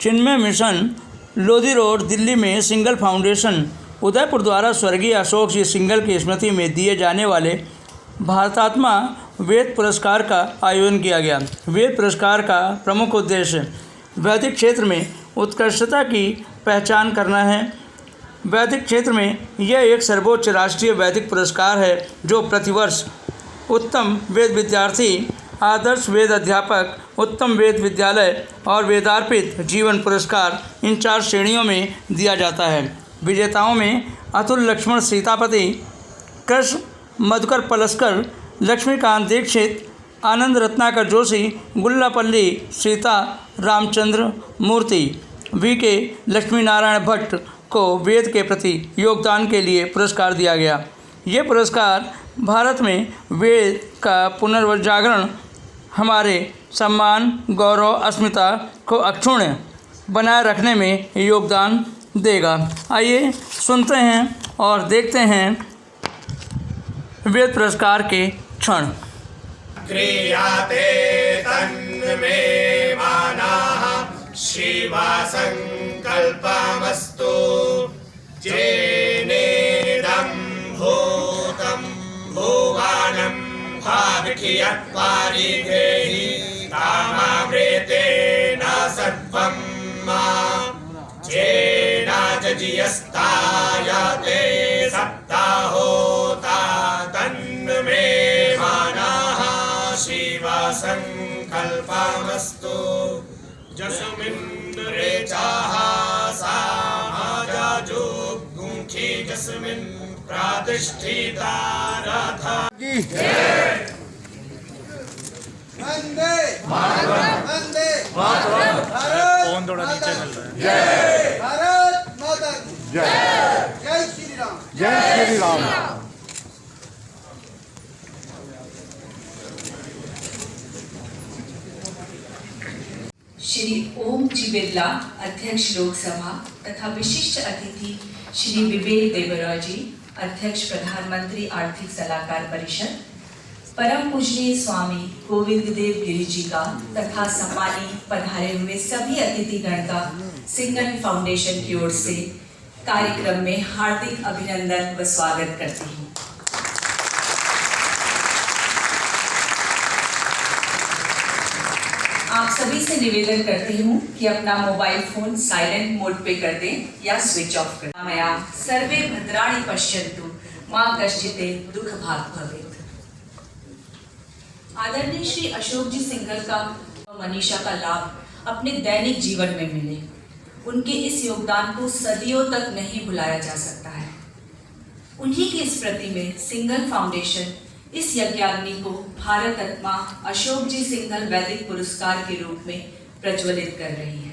चिन्मय mission, Lodhi road, Delhi में Singhal foundation Udaipur द्वारा स्वर्गीय अशोक जी सिंघल की स्मृति में दिए जाने वाले भारतात्मा वेद पुरस्कार का आयोजन किया गया। वेद पुरस्कार का प्रमुख उद्देश्य वैदिक क्षेत्र में उत्कृष्टता की पहचान करना है। वैदिक क्षेत्र में यह एक सर्वोच्च राष्ट्रीय वैदिक पुरस्कार है जो प्रतिवर्ष उत्तम वेद विद्यार्थी, आदर्श वेद अध्यापक, उत्तम वेद विद्यालय और वेदार्पित जीवन पुरस्कार, इन 4 श्रेणियों में दिया जाता है। विजेताओं में अतुल लक्ष्मण सीतापति, कृष्ण मधुकर पलस्कर, लक्ष्मीकांत दीक्षित, आनंद रत्नाकर जोशी, गुल्लापल्ली सीता रामचंद्र मूर्ति, वीके लक्ष्मी नारायण भट्ट को वेद के प्रति योगदान के लिए पुरस्कार दिया गया। ये पुरस्कार भारत में वेद का पुनर्जागरण, हमारे सम्मान, गौरव, अस्मिता को अक्षुण्ण बनाए रखने में योगदान देगा। आइए सुनते हैं और देखते हैं वेद पुरस्कार के क्षण। क्रियाते तन्मे मानाः शिवा संकल्पमस्तु जेनेदं भूतं भुवनं भाविखियत्वारिधेहि कामामृतेन सत्वं जेनाजयस्तायते सप्ताहोता तन्मे मानाः शिवा संकल्पमस्तु जस्मिन् रेचाः सामाजाजुगुंखि जस्मिन् प्रातिष्ठिता रथा। वंदे वंदे फोन थोड़ा नीचे चल रहा है। जय भारत माता की जय। जय श्री राम। जय श्री राम। श्री ओम जी बिरला, अध्यक्ष लोकसभा, तथा विशिष्ट अतिथि श्री विवेक देवराय जी, अध्यक्ष प्रधानमंत्री आर्थिक सलाहकार परिषद, परम पूजनीय स्वामी गोविंद देव गिरि जी का तथा सम्मानित पधारे हुए सभी अतिथिगण का सिंघल फाउंडेशन की ओर से कार्यक्रम में हार्दिक अभिनंदन व स्वागत करती हूँ। आप सभी से निवेदन करती हूँ कि अपना मोबाइल फोन साइलेंट मोड पे कर दें या स्विच ऑफ कर दें। मया सर्वे भद्राणि पश्यन्तु मां कश्चित् दुख भाग भवेत्। आदरणीय श्री अशोक जी सिंघल का मनीषा का लाभ अपने दैनिक जीवन में मिले। उनके इस योगदान को सदियों तक नहीं भुलाया जा सकता है। उन्हीं की स्मृति में सिंघल फाउंडेशन इस यज्ञाग्नि को भारत रत्न अशोक जी सिंघल वैदिक पुरस्कार के रूप में प्रज्वलित कर रही है।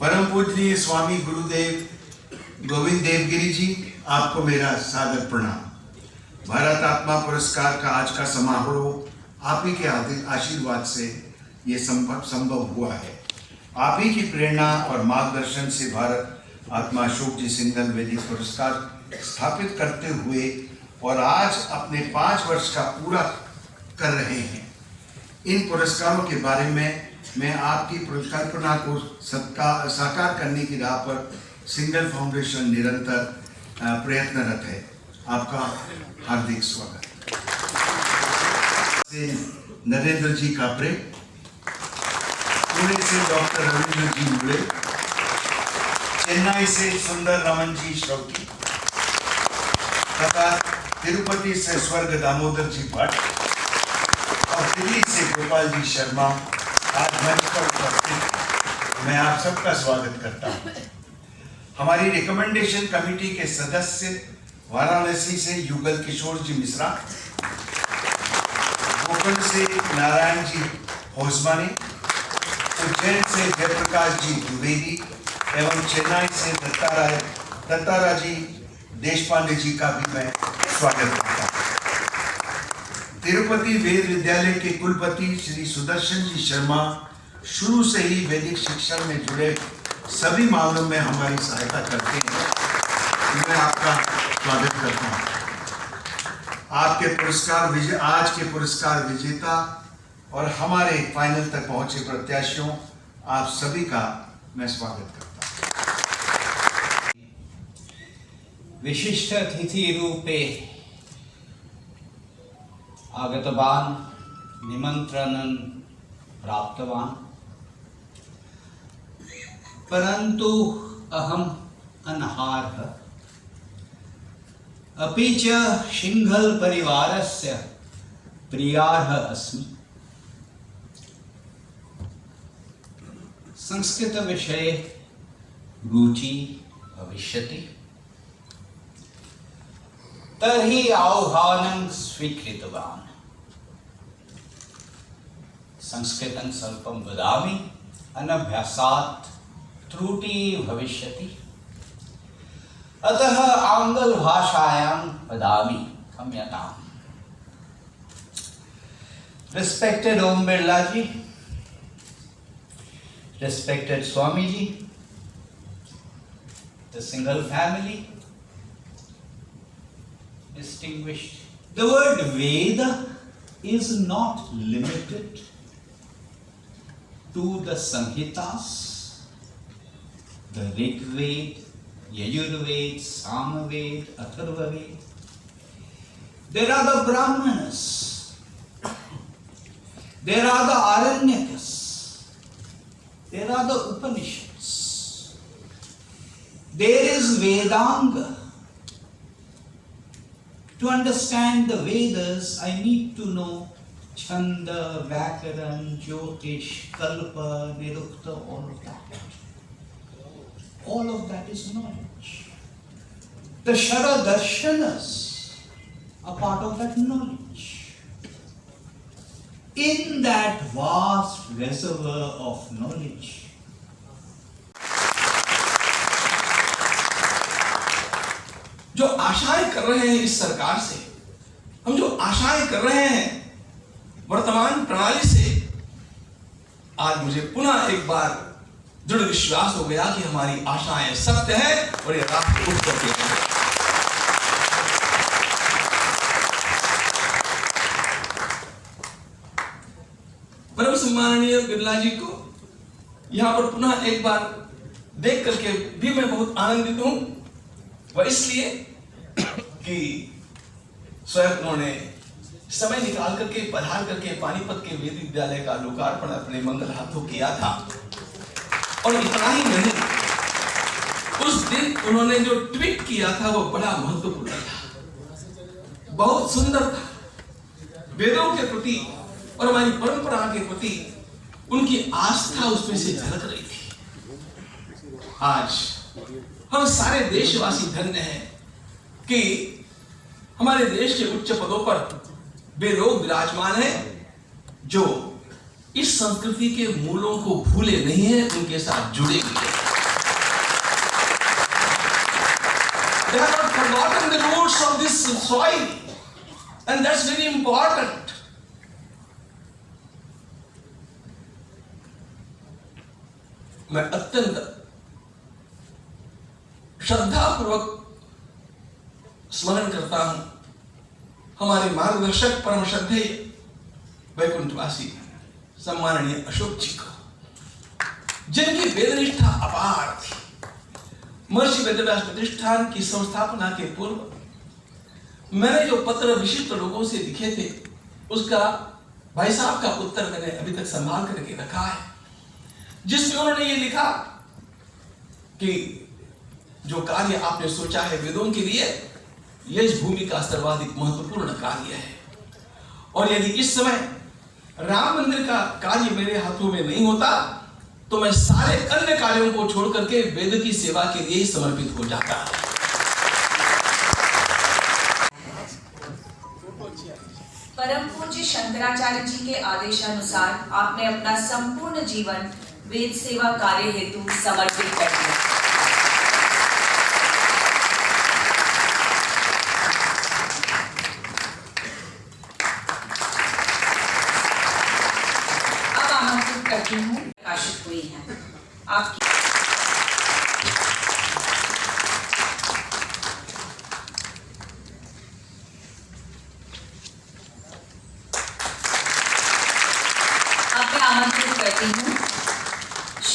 परम पूजनीय स्वामी गुरुदेव गोविंद देव गिरि जी, आपको मेरा सादर प्रणाम। भारत आत्मा पुरस्कार का आज का समारोह आप ही के आशीर्वाद से ये संभव हुआ है। आप ही की प्रेरणा और मार्गदर्शन से भारत आत्मा अशोक जी सिंघल वैदिक पुरस्कार स्थापित करते हुए और आज अपने 5 वर्ष का पूरा कर रहे हैं। इन पुरस्कारों के बारे में मैं आपकी परिकल्पना को साकार करने की राह पर सिंघल फाउंडेशन निरंतर प्रयत्नरत है। आपका हार्दिक स्वागत। नरेंद्र जी कापरे, पुणे से डॉक्टर रविंद्र जी मुले, चेन्नई से सुंदर रमन जी शौकी तथा तिरुपति से स्वर्ग दामोदर जी भट्ट और दिल्ली से गोपाल जी शर्मा आज मंच पर उपस्थित, मैं आप सबका स्वागत करता हूं। हमारी रिकमेंडेशन कमेटी के सदस्य वाराणसी से युगल किशोर जी मिश्रा, गोकुल से नारायण जी होसमानी, उज्जैन से जयप्रकाश जी द्विवेदी एवं चेन्नई से दत्तारा जी देशपांडे जी का भी मैं स्वागत करता हूँ। तिरुपति वेद विद्यालय के कुलपति श्री सुदर्शन जी शर्मा शुरू से ही वैदिक शिक्षा में जुड़े सभी मामलों में हमारी सहायता करते हैं। मैं आपका स्वागत करता हूँ। आपके पुरस्कार आज के पुरस्कार विजेता और हमारे फाइनल तक पहुंचे प्रत्याशियों, आप सभी का मैं स्वागत करता हूँ। विशिष्ट अतिथि रूपे आगतवान् निमंत्रणं प्राप्तवान्, परन्तु अहम् अनर्हः, अपि च सिंघल परिवारस्य प्रियः अस्मि। संस्कृत विषये रुचि भविष्यति, तर्हि आह्वानं स्वीकृतवान्। संस्कृतं स्वल्पं वदामि, अनभ्यासात् त्रुटिः भविष्यति, अतः आङ्ग्लभाषायां वदामि, क्षम्यताम्। Respected Om Birla ji, respected Swami ji, the single family, distinguished. The word Veda is not limited to the Samhitas, the Rig Veda, Yajurveda, Samaveda, Atharvaveda. There are the Brahmanas, there are the Aranyakas, there are the Upanishads, there is Vedanga. To understand the Vedas, I need to know Chanda, Vyakaran, Jyotish, Kalpa, Nirukta, all of that. All of that is knowledge. The Sharadarshanas are part of that knowledge. In that vast reservoir of knowledge, जो आशाएं कर रहे हैं इस सरकार से, हम जो आशाएं कर रहे हैं वर्तमान प्रणाली से, आज मुझे पुनः एक बार दृढ़ विश्वास हो गया कि हमारी आशाएं सत्य हैं और ये राष्ट्र उठ करके है। परम सम्माननीय बिरला जी को यहां पर पुनः एक बार देख करके भी मैं बहुत आनंदित हूं, वह इसलिए कि स्वयं उन्होंने समय निकाल करके पधार करके पानीपत के वेद विद्यालय का लोकार्पण अपने मंगल हाथों किया था। और इतना ही नहीं, उस दिन उन्होंने जो ट्वीट किया था वो बड़ा महत्वपूर्ण था, बहुत सुंदर था। वेदों के प्रति और हमारी परंपरा के प्रति उनकी आस्था उसमें से झलक रही थी। आज हम सारे देशवासी धन्य हैं कि हमारे देश के उच्च पदों पर वे लोग विराजमान हैं जो इस संस्कृति के मूलों को भूले नहीं हैं, उनके साथ जुड़े हुए हैं। They have not forgotten the roots of this soil, and that's very important. मैं अत्यंत श्रद्धापूर्वक स्मरण करता हूं हमारे मार्गदर्शक परम श्रद्धेय वैकुंठवासी सम्माननीय अशोक जी को, जिनकी वेदनिष्ठा अपार थी। महर्षि वेदव्यास प्रतिष्ठान की संस्थापना के पूर्व मैंने जो पत्र विशिष्ट लोगों से लिखे थे, उसका भाई साहब का उत्तर मैंने अभी तक संभाल करके रखा है, जिसमें उन्होंने ये लिखा कि जो कार्य आपने सोचा है वेदों के लिए, यह इस भूमि का सर्वाधिक महत्वपूर्ण कार्य है, और यदि इस समय राम मंदिर का कार्य मेरे हाथों में नहीं होता तो मैं सारे अन्य कार्यों को छोड़ करके वेद की सेवा के लिए ही समर्पित हो जाता। परम पूज्य शंकराचार्य जी के आदेशानुसार आपने अपना संपूर्ण जीवन वेद सेवा कार्य हेतु समर्पित कर दिया।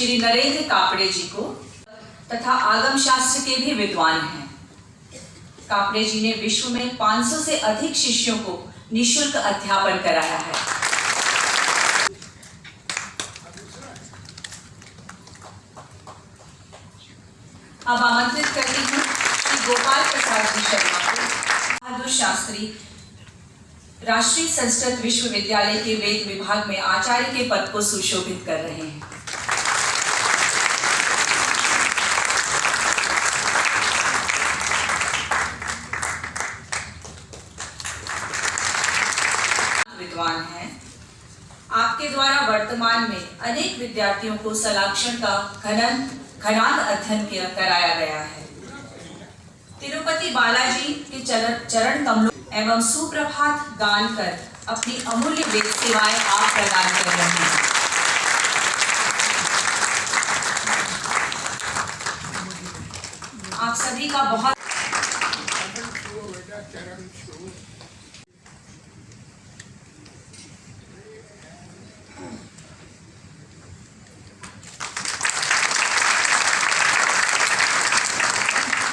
श्री नरेंद्र कापड़े जी को तथा आगम शास्त्र के भी विद्वान हैं। कापड़े जी ने विश्व में 500 से अधिक शिष्यों को निःशुल्क अध्यापन कराया है। अब आमंत्रित करती हूँ श्री गोपाल प्रसाद जी शर्मा को बहादुर शास्त्री राष्ट्रीय संस्कृत विश्वविद्यालय के वेद विभाग में आचार्य के पद को सुशोभित कर रहे हैं। विद्वान हैं। आपके द्वारा वर्तमान में अनेक विद्यार्थियों को सलाक्षण का घनांत अध्ययन कराया गया है। तिरुपति बालाजी के चरण कमलों एवं सुप्रभात गान कर अपनी अमूल्य वेद सेवाएं आप प्रदान कर रहे हैं। आप सभी का बहुत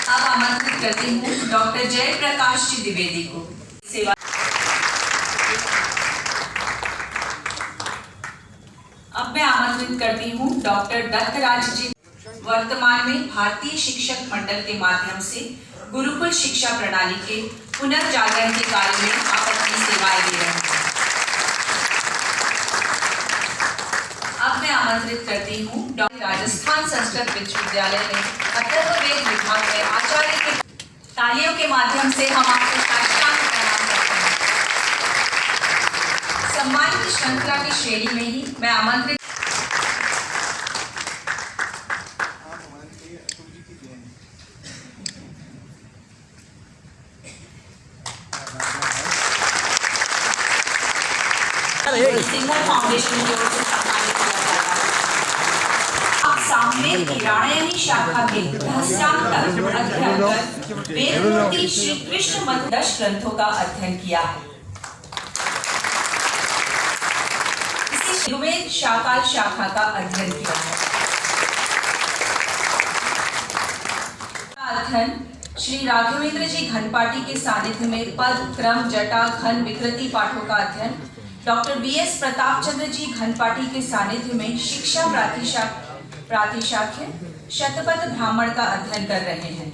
अब आमंत्रित करती हूँ डॉक्टर जयप्रकाश जी द्विवेदी को सेवा। अब मैं आमंत्रित करती हूँ डॉक्टर दत्तराज जी। वर्तमान में भारतीय शिक्षक मंडल के माध्यम से गुरुकुल शिक्षा प्रणाली के पुनर्जागरण के कार्य में आप अपनी सेवाएं दे रहे हैं। अब मैं आमंत्रित करती हूँ डॉक्टर राजस्थान संस्कृत विश्वविद्यालय में अथर्ववेद विभाग में आचार्य के। तालियों के माध्यम से हम आपको साष्टांग प्रणाम करते हैं। सम्मान की श्रृंखला की श्रेणी में ही मैं आमंत्रित सिंघल फाउंडेशन की ओर से सम्मानित किया जाता है। आप सामवेद की राणायणी शाखा के रहस्यांतर अध्ययन कर वेदमूर्ति श्री कृष्ण मत 10 ग्रंथों का अध्ययन किया है। इसी ऋग्वेद शाकाल शाखा का अध्ययन किया है। अध्ययन श्री राघवेंद्र जी घनपाटी के सानिध्य में पद क्रम जटा घन विकृति पाठों का अध्ययन डॉक्टर बीएस प्रताप चंद्र जी घनपाटी के सानिध्य में शिक्षा प्रातिशाख्य शतपथ ब्राह्मण का अध्ययन कर रहे हैं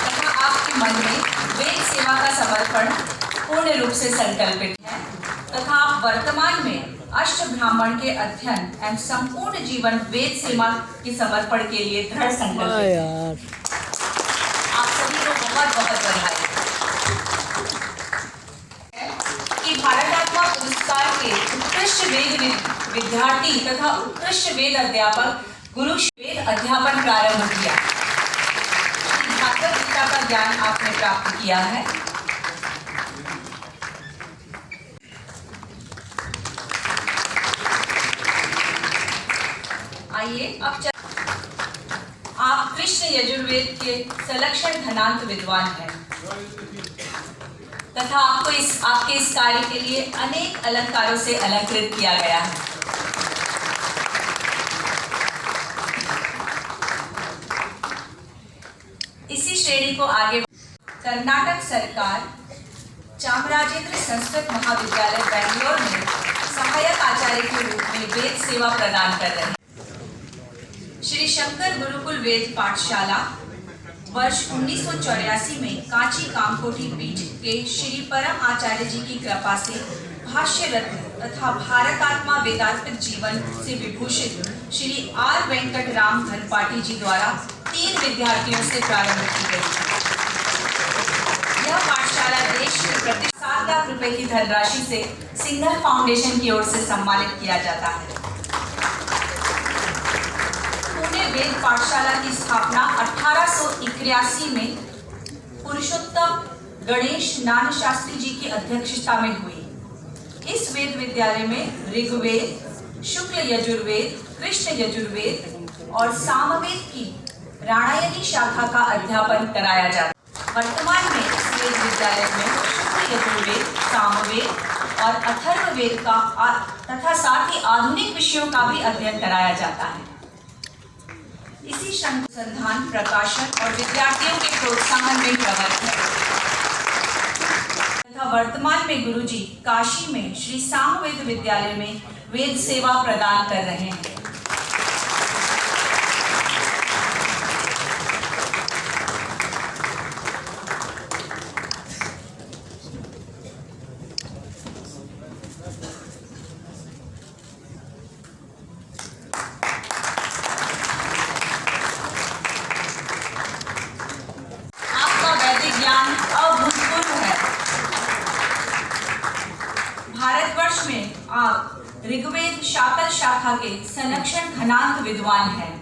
तथा आपके मन में वेद सेवा का समर्पण पूर्ण रूप से संकल्पित है तथा आप वर्तमान में अष्ट ब्राह्मण के अध्ययन एवं संपूर्ण जीवन वेद सेवा के समर्पण के लिए दृढ़ संकल्पित हैं। आप सभी को बहुत बहुत बधाई। भारत आत्मा पुरस्कार के उत्कृष्ट वेद विद्यार्थी तथा उत्कृष्ट वेद अध्यापक गुरु वेद अध्यापन प्रारंभ किया। भागवत गीता का ज्ञान आपने प्राप्त किया है। आइए अब आप कृष्ण यजुर्वेद के सलक्षण घनांत विद्वान हैं तथा आपको आपके इस कार्य के लिए अनेक अलंकारों से अलंकृत किया गया है। इसी श्रेणी को आगे कर्नाटक सरकार चामराजेंद्र संस्कृत महाविद्यालय बेंगलोर में सहायक आचार्य के रूप में वेद सेवा प्रदान कर रहे हैं। श्री शंकर गुरुकुल वेद पाठशाला वर्ष 1984 में कांची कामकोटी पीठ के श्री परम आचार्य जी की कृपा से भाष्य रत्न तथा भारतात्मा वेदार्पित जीवन से विभूषित श्री आर वेंकट राम घनपाटी जी द्वारा 3 विद्यार्थियों से प्रारंभ की गई। यह पाठशाला देश के प्रति 7 लाख रुपए की धनराशि से सिंघल फाउंडेशन की ओर से सम्मानित किया जाता है। वेद पाठशाला की स्थापना 1881 में पुरुषोत्तम गणेश नान शास्त्री जी की अध्यक्षता में हुई। इस वेद विद्यालय में ऋग्वेद, शुक्ल यजुर्वेद, कृष्ण यजुर्वेद और सामवेद की राणायणी शाखा का अध्यापन कराया जाता है। वर्तमान में इस वेद विद्यालय में शुक्ल यजुर्वेद, सामवेद, और अथर्ववेद का तथा साथ ही आधुनिक विषयों का भी अध्ययन कराया जाता है। इसी अनुसंधान, प्रकाशन और विद्यार्थियों के प्रोत्साहन में प्रवृत्त है तथा वर्तमान में गुरुजी काशी में श्री सामवेद विद्यालय में वेद सेवा प्रदान कर रहे हैं। आपका वैदिक ज्ञान अभूतपूर्व है। भारतवर्ष में आप ऋग्वेद शाकल शाखा के संरक्षण घनांक विद्वान हैं।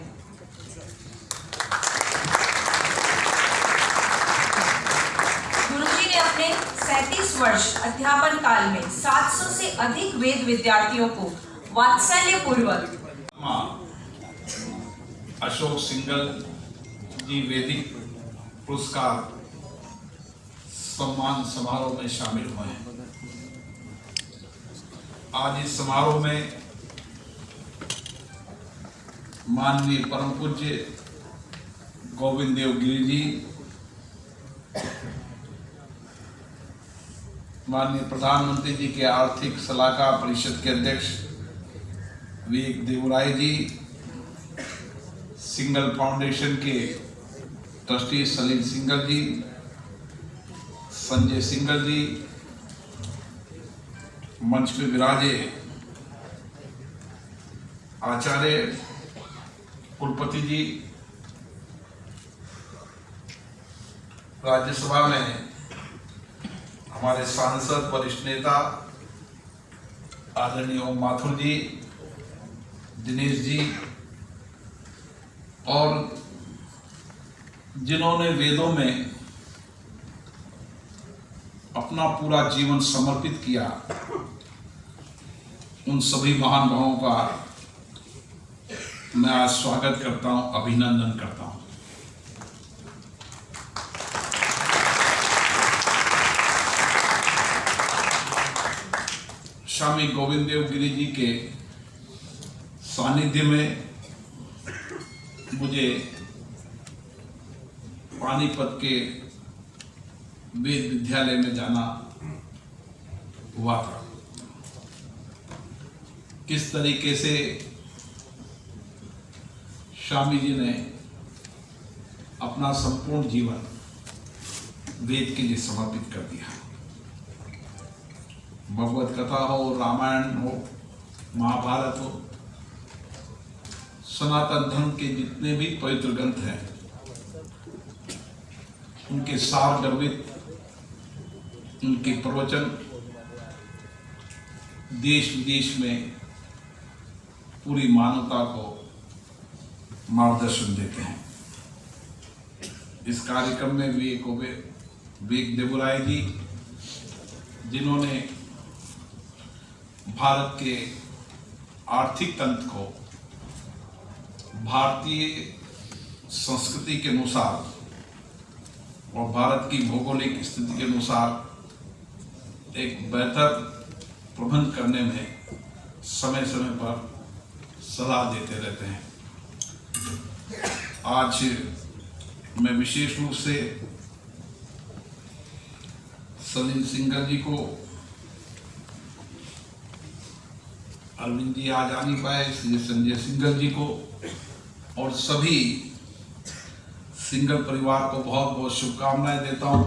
गुरुजी ने अपने 37 वर्ष अध्यापन काल में 700 से अधिक वेद विद्यार्थियों को वात्सल्य पूर्वक अशोक सिंघल जी वैदिक पुरस्कार सम्मान समारोह में शामिल हुए हैं। आज इस समारोह में माननीय परम पूज्य गोविंद देव गिरि जी, माननीय प्रधानमंत्री जी के आर्थिक सलाहकार परिषद के अध्यक्ष विवेक देवराय जी, सिंघल फाउंडेशन के ट्रस्टी सलील सिंघल जी, संजय सिंघल जी, मंच पे विराजे आचार्य कुलपति जी, राज्यसभा में हमारे सांसद वरिष्ठ नेता आदरणीय ओम माथुर जी, दिनेश जी, और जिन्होंने वेदों में अपना पूरा जीवन समर्पित किया, उन सभी महान भावों का मैं आज स्वागत करता हूं, अभिनंदन करता हूं। स्वामी गोविंद देव गिरि जी के सानिध्य में मुझे पानीपत के वेद विद्यालय में जाना हुआ था। किस तरीके से स्वामी जी ने अपना संपूर्ण जीवन वेद के लिए समर्पित कर दिया। भगवत कथा हो, रामायण हो, महाभारत हो, सनातन धर्म के जितने भी पवित्र ग्रंथ हैं, उनके सार गर्भित उनके प्रवचन देश विदेश में पूरी मानवता को मार्गदर्शन देते हैं। इस कार्यक्रम में विवेक देवराय जी, जिन्होंने भारत के आर्थिक तंत्र को भारतीय संस्कृति के अनुसार और भारत की भौगोलिक स्थिति के अनुसार एक बेहतर प्रबंध करने में समय समय पर सलाह देते रहते हैं। आज मैं विशेष रूप से सलील सिंघल जी को, अरविंद जी आज आ नहीं पाए इसलिए संजय सिंघल जी को और सभी सिंघल परिवार को बहुत बहुत शुभकामनाएं देता हूं,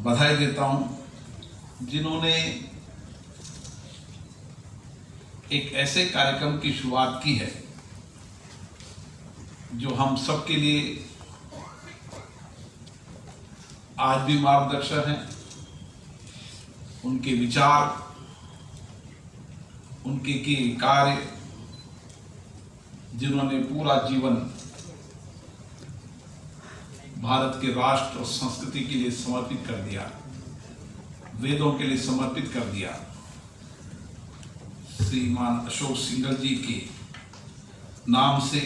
बधाई देता हूं, जिन्होंने एक ऐसे कार्यक्रम की शुरुआत की है जो हम सबके लिए आज भी मार्गदर्शक हैं। उनके विचार, उनके किए कार्य, जिन्होंने पूरा जीवन भारत के राष्ट्र और संस्कृति के लिए समर्पित कर दिया, वेदों के लिए समर्पित कर दिया। श्रीमान अशोक सिंघल जी के नाम से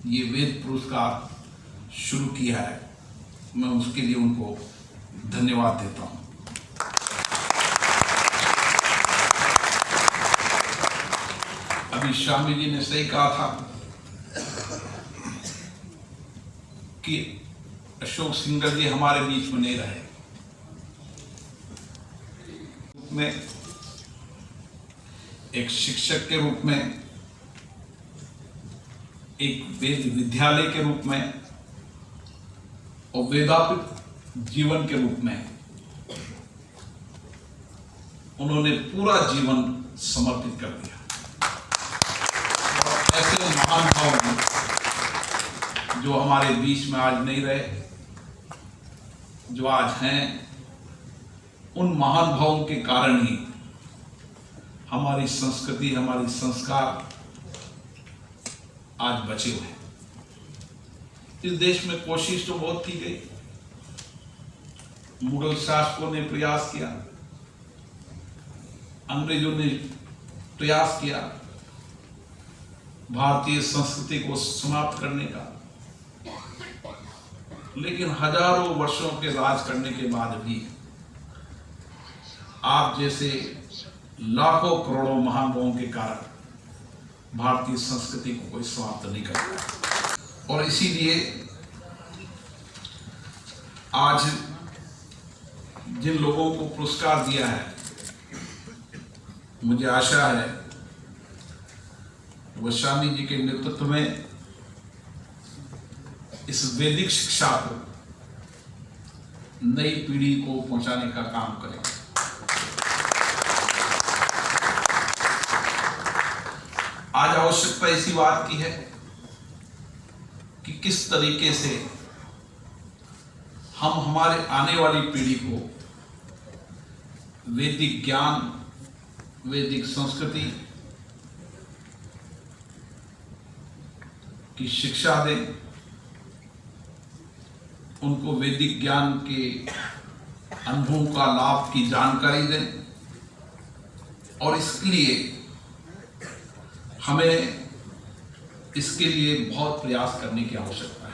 ये वेद पुरस्कार शुरू किया है, मैं उसके लिए उनको धन्यवाद देता हूँ। अभी स्वामी जी ने सही कहा था कि अशोक सिंघल जी हमारे बीच में नहीं रहे। में एक शिक्षक के रूप में, एक वेद विद्यालय के रूप में और वेदांत जीवन के रूप में उन्होंने पूरा जीवन समर्पित कर दिया। और ऐसे महान भाव जो हमारे बीच में आज नहीं रहे, जो आज हैं, उन महान भावों के कारण ही हमारी संस्कृति, हमारी संस्कार आज बचे हुए हैं। इस देश में कोशिश तो बहुत की गई, मुगल शासकों ने प्रयास किया, अंग्रेजों ने प्रयास किया भारतीय संस्कृति को समाप्त करने का, लेकिन हजारों वर्षों के राज करने के बाद भी आप जैसे लाखों करोड़ों महानुभावों के कारण भारतीय संस्कृति को कोई समाप्त नहीं कर पाया। और इसीलिए आज जिन लोगों को पुरस्कार दिया है, मुझे आशा है वो स्वामी जी के नेतृत्व में इस वैदिक शिक्षा को नई पीढ़ी को पहुंचाने का काम करेंगे। आज आवश्यकता इसी बात की है कि किस तरीके से हम हमारे आने वाली पीढ़ी को वैदिक ज्ञान, वैदिक संस्कृति की शिक्षा दें, उनको वैदिक ज्ञान के अनुभवों का लाभ की जानकारी दें, और इसके लिए हमें इसके लिए बहुत प्रयास करने की आवश्यकता है।